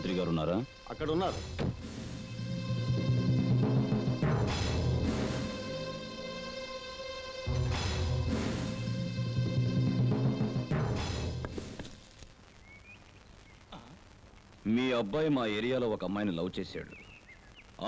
మంత్రి గారు ఉన్నారా? అక్కడ ఉన్నారు. మీ అబ్బాయి మా ఏరియాలో ఒక అమ్మాయిని లవ్ చేశాడు.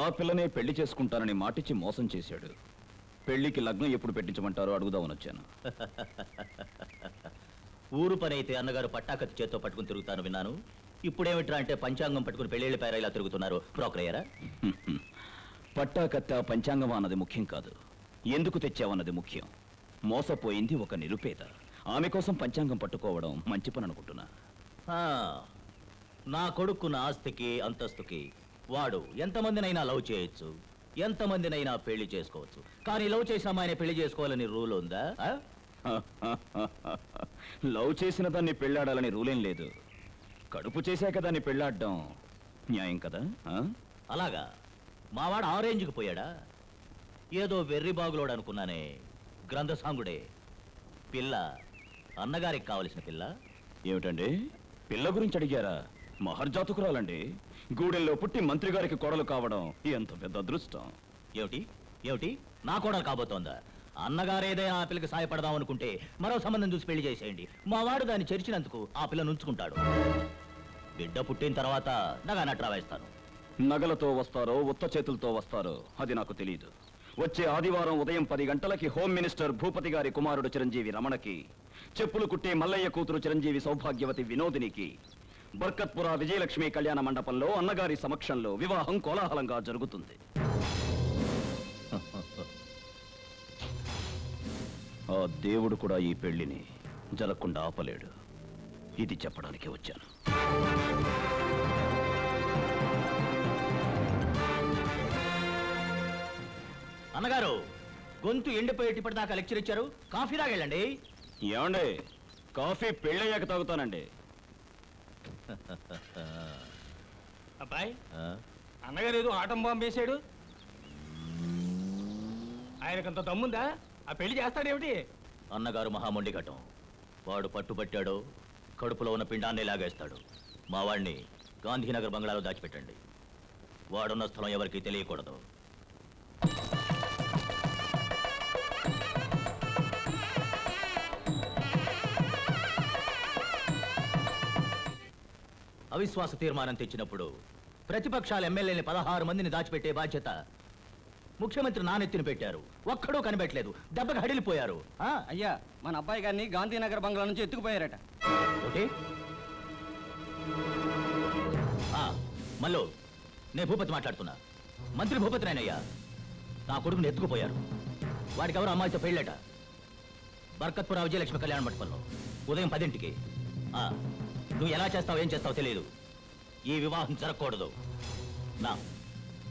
ఆ పిల్లనే పెళ్లి చేసుకుంటానని మాటిచ్చి మోసం చేశాడు. పెళ్లికి లగ్నం ఎప్పుడు పెట్టించమంటారో అడుగుదామని వచ్చాను. ఊరు పని అయితే అన్నగారు పట్టాకత్తి చేత్తో పట్టుకుని తిరుగుతాను విన్నాను. ఇప్పుడేమిట్రా అంటే పంచాంగం పట్టుకుని పెళ్ళిళ్ళ పేర ఇలా తిరుగుతున్నారు. బ్రోకర్ అయ్యారా? పట్టాకత్త పంచాంగం అన్నది ముఖ్యం కాదు, ఎందుకు తెచ్చావన్నది ముఖ్యం. మోసపోయింది ఒక నిరుపేద, ఆమె కోసం పంచాంగం పట్టుకోవడం మంచి పని అనుకుంటున్నా. నా కొడుకున్న ఆస్తికి అంతస్తుకి వాడు ఎంతమందినైనా లవ్ చేయొచ్చు, ఎంతమందినైనా పెళ్లి చేసుకోవచ్చు. కానీ లవ్ చేసిన అమ్మాయిని పెళ్లి చేసుకోవాలని రూల్ ఉందా? లవ్ చేసిన దాన్ని పెళ్ళాడాలని రూలేం లేదు. కడుపు చేశాక దాన్ని పెళ్ళాడడం న్యాయం కదా? అలాగా? మావాడు ఆరేంజ్కి పోయాడా? ఏదో వెర్రి బాగులోడు అనుకున్నానే. గ్రంథసాంగుడే. పిల్ల అన్నగారికి కావలసిన పిల్ల. ఏమిటండి, పిల్ల గురించి అడిగారా? మహర్జాతకురాలండి. గూడెల్లో పుట్టి మంత్రి గారికి కోడలు కావడం ఎంత పెద్ద అదృష్టం. ఏమిటి ఏమిటి నా కోడలు కాబోతోందా? అన్నగారు ఏదైనా ఆ పిల్లకి సాయపడదాం అనుకుంటే మరో సంబంధం చూసి పెళ్లి చేసేయండి. మావాడు దాన్ని చెరిచినందుకు ఆ పిల్లను ఉంచుకుంటాడు. బిడ్డ పుట్టిన తర్వాత నగా నట్రా వేస్తాను. నగలతో వస్తారో ఉత్త చేతులతో వస్తారో అది నాకు తెలియదు. వచ్చే ఆదివారం ఉదయం 10 గంటలకి హోమ్ మినిస్టర్ భూపతి గారి కుమారుడు చిరంజీవి రమణకి, చెప్పులు కుట్టే మల్లయ్య కూతురు చిరంజీవి సౌభాగ్యవతి వినోదినికి బర్కత్పుర విజయలక్ష్మి కళ్యాణ మండపంలో అన్నగారి సమక్షంలో వివాహం కోలాహలంగా జరుగుతుంది. ఆ దేవుడు కూడా ఈ పెళ్లిని జరగకుండా ఆపలేడు. ఇది చెప్పడానికి వచ్చాను. అన్నగారు గొంతు ఎండిపోయేటిప్పటిదాకా లెక్చర్ ఇచ్చారు. కాఫీ తాగెళ్ళండి. ఏమండి, కాఫీ పెళ్ళయ్యాక తాగుతానండి. అబ్బాయి, అన్నగారు ఏదో ఆటం బాంబు వేసాడు. ఆయనకంత దమ్ముందా? ఆ పెళ్లి చేస్తాడేమిటి? అన్నగారు మహామొండి ఘటం. వాడు పట్టుబట్టాడో కడుపులో ఉన్న పిండాన్ని లాగేస్తాడు. మా వాడిని గాంధీనగర్ బంగ్లాలో దాచిపెట్టండి. వాడున్న స్థలం ఎవరికీ తెలియకూడదు. అవిశ్వాస తీర్మానం తెచ్చినప్పుడు ప్రతిపక్షాల ఎమ్మెల్యేని 16 మందిని దాచిపెట్టే బాధ్యత ముఖ్యమంత్రి నానెత్తిన పెట్టారు. ఒక్కడూ కనిపెట్టలేదు. దెబ్బకి హడిలిపోయారు. అయ్యా, మన అబ్బాయి గారిని గాంధీనగర్ బంగ్లా నుంచి ఎత్తుకుపోయారట. ఓకే, మళ్ళీ నేను భూపతి మాట్లాడుతున్నా. మంత్రి భూపతి నాయనయ్యా, నా కొడుకుని ఎత్తుకుపోయారు. వాడికి ఎవరు అమ్మాయితో పెళ్ళట. బర్కత్పుర విజయలక్ష్మి కళ్యాణ మండపంలో ఉదయం 10ంటికి. నువ్వు ఎలా చేస్తావు ఏం చేస్తావు తెలియదు. ఈ వివాహం జరగకూడదు.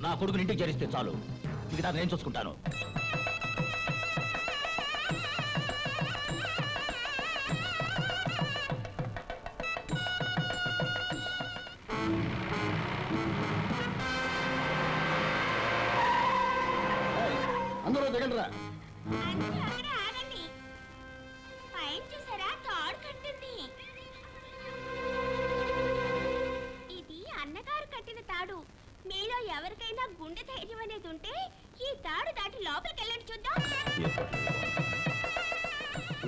నా కొడుకుని ఇంటికి చేరిస్తే చాలు, మిగతా నేను చూసుకుంటాను. అందరూ దిగండిరా. ఇది అన్నగారు కట్టిన తాడు. మీలో ఎవరికైనా గుండె ధైర్యం అనేది ఉంటే ఈ తాడు దాటి లోపలికి వెళ్ళండి చూద్దాం.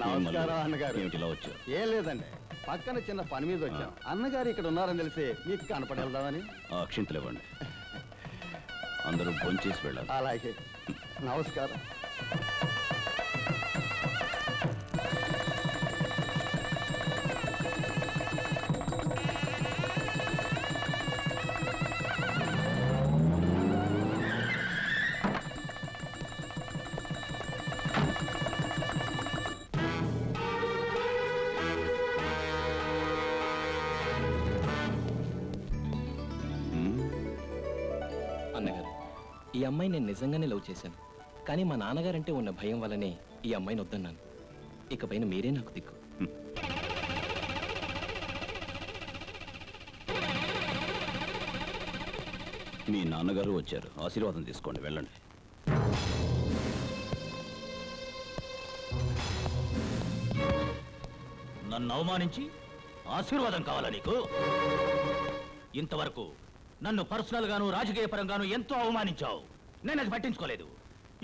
నమస్కారం అన్నగారు. ఏమిటిలా వచ్చా? ఏం లేదండి, పక్కన చిన్న పని మీద వచ్చాం. అన్నగారు ఇక్కడ ఉన్నారని తెలిసి మీకు కనపడి వెళ్దామని. అక్షింతలు ఇవ్వండి. అందరూ భోంచేసి వెళ్ళాలి. అలాగే, నమస్కారం. అన్నగారు, ఈ అమ్మాయి నేను నిజంగానే లవ్ చేశాను. కానీ మా నాన్నగారంటే ఉన్న భయం వల్లనే ఈ అమ్మాయిని వద్దన్నాను. ఇకపైన మీరే నాకు దిక్కు. మీ నాన్నగారు వచ్చారు, ఆశీర్వాదం తీసుకోండి, వెళ్ళండి. నన్ను అవమానించి ఆశీర్వాదం కావాలా నీకు? ఇంతవరకు నన్ను పర్సనల్ గాను రాజకీయ పరంగాను ఎంతో అవమానించావు. నేను అది పట్టించుకోలేదు.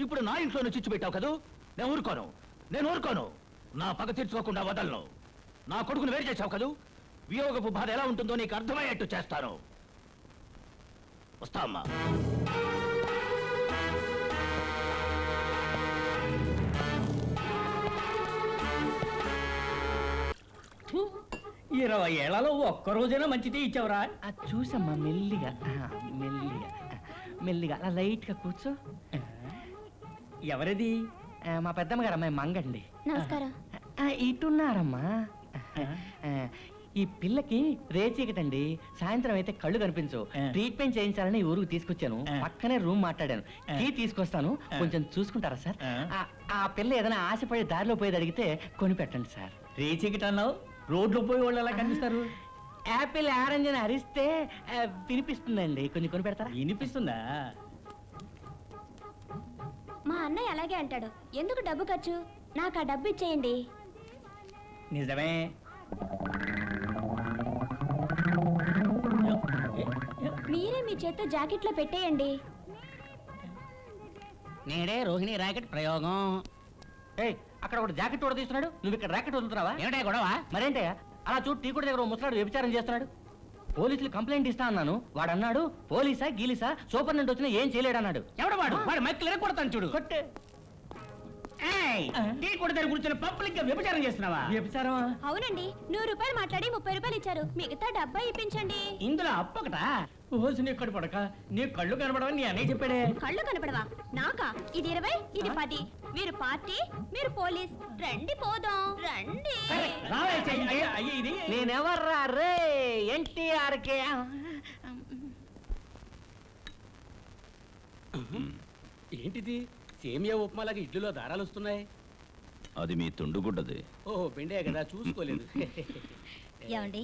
ఇప్పుడు నా ఇంట్లోనే చిచ్చు పెట్టావు కదూ. నేను ఊరుకోను. నా పగ తీర్చుకోకుండా వదలను. నా కొడుకును వేరు చేశావు కదూ. వియోగపు బాధ ఎలా ఉంటుందో నీకు అర్థమయ్యేట్టు చేస్తాను. వస్తా అమ్మా. ఫు, 20 ఏళ్లలో ఒక్కరోజైనా మంచిది ఇచ్చావురా. చూసమ్మా మెల్లిగా మెల్లిగా అలా లైట్గా కూర్చో. ఎవరిది? మా పెద్దమ్మ గారు అమ్మాయి మంగండి. నమస్కారం. ఇటున్నారమ్మా. ఈ పిల్లకి రేచీకటండి. సాయంత్రం అయితే కళ్ళు కనిపించవు. ట్రీట్మెంట్ చేయించాలని ఊరుకు తీసుకొచ్చాను. పక్కనే రూమ్ మాట్లాడాను. కీ తీసుకొస్తాను, కొంచెం చూసుకుంటారా సార్? ఆ పిల్ల ఏదైనా ఆశపడి దారిలో పోయేది అడిగితే కొని పెట్టండి సార్. రేచీకటి అన్నావు, రోడ్లో పోయి వాళ్ళు ఎలా కనిపిస్తారు? యాపిల్ ఆరెంజ్ అని అరిస్తే వినిపిస్తుందండి. కొంచెం కొని పెడతారా? వినిపిస్తుందా? మా అన్నయ్య అలాగే అంటాడు. ఎందుకు డబ్బు ఖర్చు? నాకు ఆ డబ్బు ఇచ్చేయండి. నిజమే. మీరే మీ చేత్తో జాకెట్లో పెట్టేయండి. నేడే రోహిణి ర్యాకెట్ ప్రయోగం. ఏయ్, అక్కడ ఒక జాకెట్ కూడా తీస్తున్నాడు, నువ్వు ఇక్కడ ర్యాకెట్ వదులుతున్నావా? ఏమిటా గొడవ? మరేంటయ్యా అలా చూడు, టీ కూడా దగ్గర ముసలాడు వ్యభిచారం చేస్తున్నాడు. పోలీసులు కంప్లైంట్ ఇస్తా అన్నాను. వాడు అన్నాడు పోలీసా గీలీసా సూపరింటెండెంట్ వచ్చినా ఏం చేయలేడు అన్నాడు. వాడు మైక్ కొడతాను చూడు. కొట్టే. టీ కూడా దగ్గర కూర్చొని పబ్లిక్ గా వ్యభిచారం చేస్తున్నావా? వ్యభిచారమా? అవునండి, 100 రూపాయలు మాట్లాడి 30 రూపాయలు ఇచ్చారు. మిగతా డబ్బా ఇప్పించండి. ఇందులో అప్పొకట ఓసి నీ కడు పడక నీ కళ్ళు కనబడవని నీ అన్నయ్య చెప్పాడే. కళ్ళు కనపడవా? నాకా? ఇది 20, ఇది 10. మీరు పార్టీ, మీరు పోలీస్. రండి పోదాం, రండి. ఇది నేనెవర్రా రే? ఎన్టీఆర్ కే. ఏంటిది? సేమియా ఉప్మాలాగా ఇడ్లీలో దారాలు వస్తున్నాయి. అది మీ తుండుగుడ్డది. ఓహో బెండే కదా, చూసుకోలేదు. ఏమండి,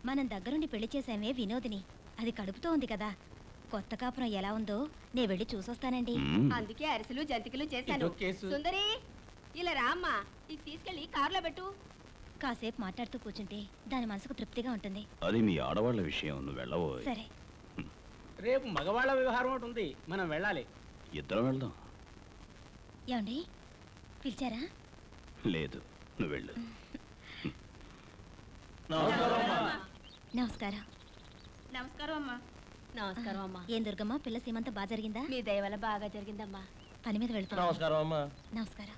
మనం దగ్గరుండి పెళ్లి చేసామే వినోదిని. అది కడుపుతో ఉంది కదా. కొత్త కాపురం ఎలా ఉందో నే వెళ్ళి చూసొస్తానండి. అందుకే అరిసెలు జంతికలు చేశాను. ఇదో కేసు. సుందరి, ఇలా రామ్మా. ఇది తీసుకెళ్లి కారులో పెట్టు. కాసేపు మాట్లాడుతూ కూర్చుంటే దాని మనసుకు తృప్తిగా ఉంటుంది. అది మీ ఆడవాళ్ళ విషయం, నువ్వు వెళ్ళవో. సరే. రేపు మగవాళ్ళ వ్యవహారం ఒకటి ఉంది, మనం వెళ్ళాలి. ఇద్దరం వెళ్దాం. ఏమండి, పిలిచారా? లేదు, నువ్వు వెళ్ళు. నమస్కారం. నమస్కారం అమ్మా. నమస్కారం అమ్మా. ఏం దుర్గమ్మ, పిల్ల సీమంతా బాగా జరిగిందా? మీ దయ వల్ల బాగా జరిగిందమ్మా. పని మీద వెళ్తున్నా. నమస్కారం అమ్మా. నమస్కారం.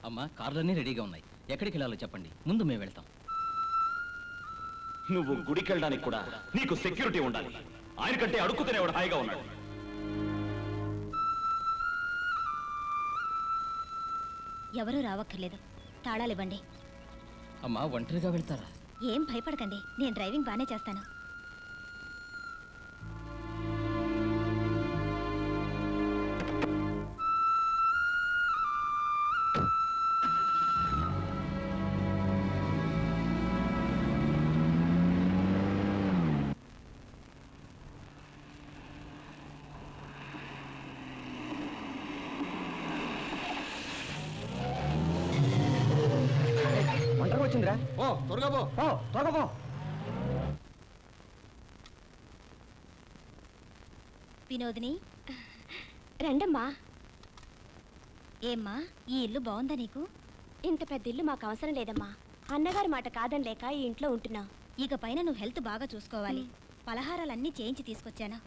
అమ్మా, కార్లన్నీ రెడీగా ఉన్నాయి. ఎక్కడికి వెళ్ళాలో చెప్పండి, ముందు మేము వెళ్తాం. నువ్వు గుడికి వెళ్ళడానికి కూడా నీకు సెక్యూరిటీ ఉండాలి. ఆయన కంటే అడుక్కుతేనేవాడు హాయిగా ఉన్నాడు. ఎవరూ రావక్కర్లేదు. తాళాలు ఇవ్వండి. అమ్మా, ఒంటరిగా వెళ్తారా? ఏం భయపడకండి, నేను డ్రైవింగ్ బానే చేస్తాను. ఒంటరి వచ్చిందిరా. ఓ త్వరగా పో. త్వరగా పో. వినోదిని, రండమ్మా. ఏమ్మా, ఈ ఇల్లు బాగుందా నీకు? ఇంత పెద్ద ఇల్లు మాకు అవసరం లేదమ్మా. అన్నగారి మాట కాదని లేక ఈ ఇంట్లో ఉంటున్నా. ఇక పైన నువ్వు హెల్త్ బాగా చూసుకోవాలి. పలహారాలన్నీ చేయించి తీసుకొచ్చాను.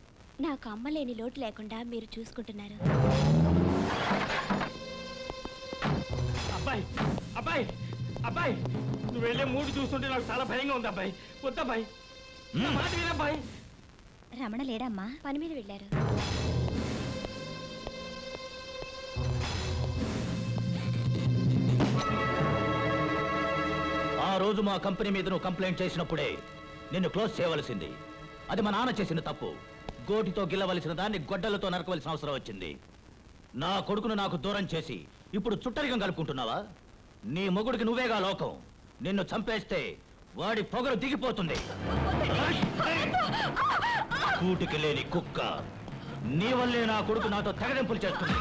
నాకు అమ్మ లేని లోటు లేకుండా మీరు చూసుకుంటున్నారు. అబ్బాయి అబ్బాయి అబ్బాయి, నువ్వు వెళ్ళే మూడు చూస్తుంటే నాకు చాలా భయంగా ఉంది. అబ్బాయి వద్దబ్బాయి, నా మాట వినబ్బాయి. రమణ లేడమ్మా, పని మీద వెళ్ళారు. ఆ రోజు మా కంపెనీ మీద నువ్వు కంప్లైంట్ చేసినప్పుడే నిన్ను క్లోజ్ చేయవలసింది. అది మా నాన్న చేసిన తప్పు. గోటితో గిల్లవలసిన దాన్ని గొడ్డలతో నరకవలసిన అవసరం వచ్చింది. నా కొడుకును నాకు దూరం చేసి ఇప్పుడు చుట్టరికం కలుపుకుంటున్నావా? నీ మొగుడికి నువ్వేగా లోకం. నిన్ను చంపేస్తే వాడి పొగరు దిగిపోతుంది. కూటికి లేని కుక్క, నీ వల్లే నా కొడుకు నాతో తెగదెంపులు చేస్తుంది.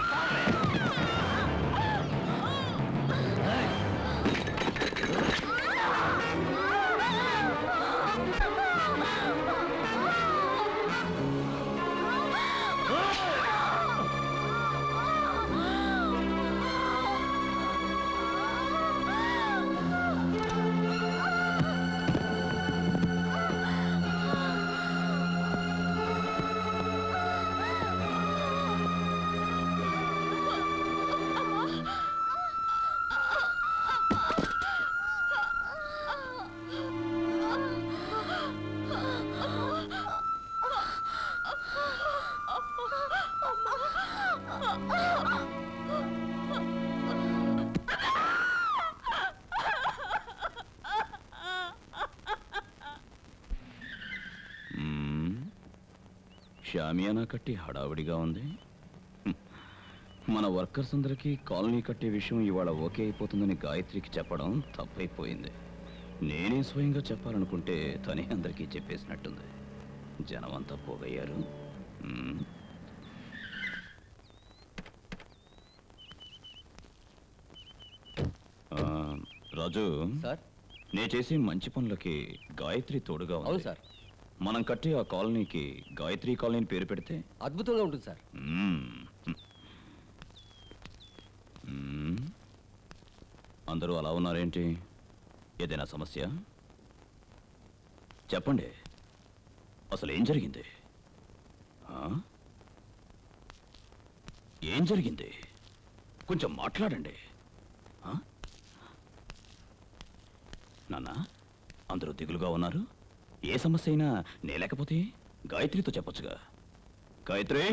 షామియానా కట్టి హడావిడిగా ఉంది. మన వర్కర్స్ అందరికీ కాలనీ కట్టే విషయం ఇవాళ ఓకే అయిపోతుందని గాయత్రికి చెప్పడం తప్పైపోయింది. నేనే స్వయంగా చెప్పాలనుకుంటే తనే అందరికీ చెప్పేసినట్టుంది. జనం అంతా పోగయ్యారు. రాజు సార్. నే చేసే మంచి పనులకి గాయత్రి తోడుగా ఉంది. అవును సార్. మనం కట్టే ఆ కాలనీకి గాయత్రి కాలనీ పేరు పెడితే అద్భుతంగా ఉంటుంది సార్. అందరూ అలా ఉన్నారేంటి? ఏదైనా సమస్య? చెప్పండి, అసలు ఏం జరిగింది? ఏం జరిగింది? కొంచెం మాట్లాడండి. నాన్న, అందరూ దిగులుగా ఉన్నారు. ఏ సమస్య అయినా నే లేకపోతే గాయత్రితో చెప్పొచ్చుగా. గాయత్రి!